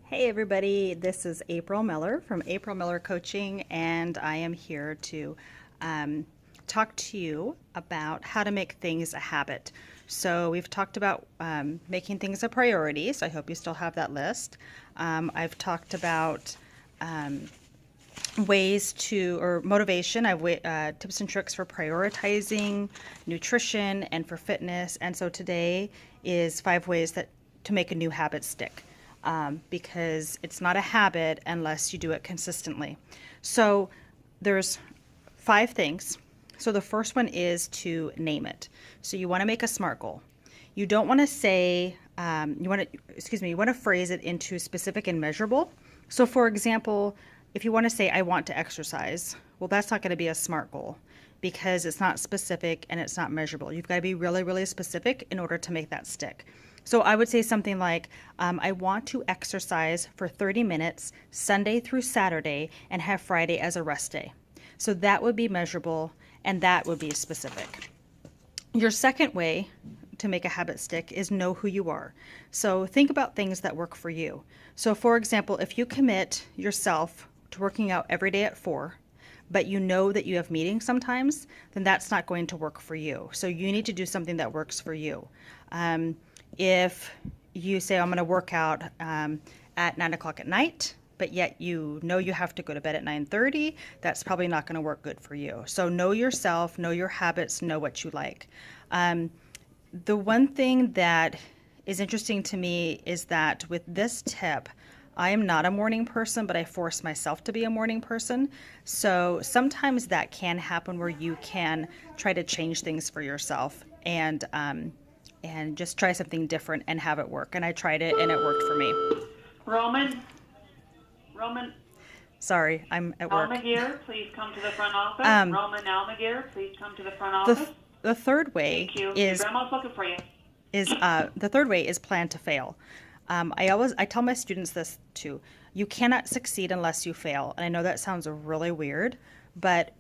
Hey everybody, this is April Miller from April Miller Coaching, and I am here to um, talk to you about how to make things a habit. So we've talked about making things a priority, so I hope you still have that list. I've talked about ways to, or motivation. I've tips and tricks for prioritizing nutrition and for fitness. And so today is 5 ways that to make a new habit stick, because it's not a habit unless you do it consistently. So there's 5 things. So the first one is to name it. So you want to make a SMART goal. You don't want to say, you want to phrase it into specific and measurable. So for example, if you want to say, I want to exercise, well, that's not going to be a SMART goal because it's not specific and it's not measurable. You've got to be really, really specific in order to make that stick. So I would say something like, I want to exercise for 30 minutes, Sunday through Saturday, and have Friday as a rest day. So that would be measurable and that would be specific. Your second way to make a habit stick is know who you are. So think about things that work for you. So for example, if you commit yourself to working out every day at 4, but you know that you have meetings sometimes, then that's not going to work for you. So you need to do something that works for you. If you say, I'm going to work out at 9 o'clock at night, but yet you know you have to go to bed at 9:30, that's probably not going to work good for you. So know yourself, know your habits, know what you like. The one thing that is interesting to me is that with this tip, I am not a morning person, but I force myself to be a morning person. So sometimes that can happen where you can try to change things for yourself and just try something different and have it work. And I tried it and it worked for me. Roman Sorry, I'm at work. Almaguer, please come to the front office. Um, Roman Almaguer, please come to the front the office. the third way Thank you. Your is grandma's looking for you. the third way is plan to fail. I tell my students this too. You cannot succeed unless you fail. And I know that sounds really weird, but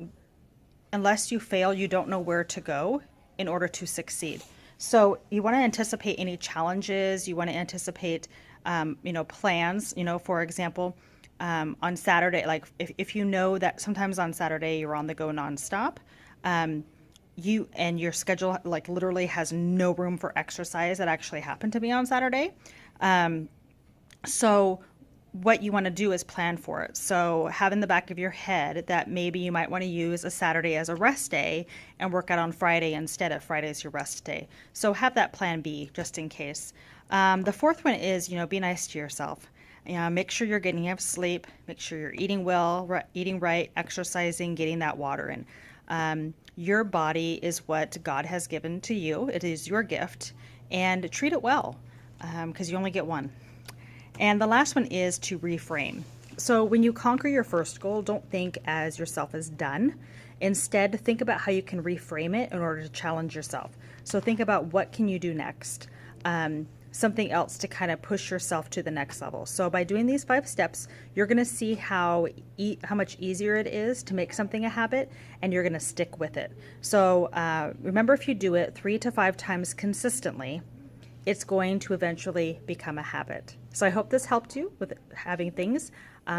unless you fail, you don't know where to go in order to succeed. So you want to anticipate any challenges. You want to anticipate, plans. For example, on Saturday, like if you know that sometimes on Saturday you're on the go nonstop, you and your schedule like literally has no room for exercise. That actually happened to me on Saturday. So what you want to do is plan for it. So have in the back of your head that maybe you might want to use a Saturday as a rest day and work out on Friday instead of Friday as your rest day. So have that plan B just in case. The fourth one is, be nice to yourself. Make sure you're getting enough sleep. Make sure you're eating well, eating right, exercising, getting that water in. Your body is what God has given to you. It is your gift, and treat it well, because you only get one. And the last one is to reframe. So when you conquer your first goal, don't think as yourself as done. Instead, think about how you can reframe it in order to challenge yourself. So think about what can you do next. Something else to kind of push yourself to the next level. So by doing these 5 steps, you're going to see how much easier it is to make something a habit, and you're going to stick with it. So remember, if you do it 3 to 5 times consistently, it's going to eventually become a habit. So I hope this helped you with having things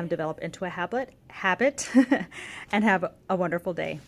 develop into a habit, and have a wonderful day.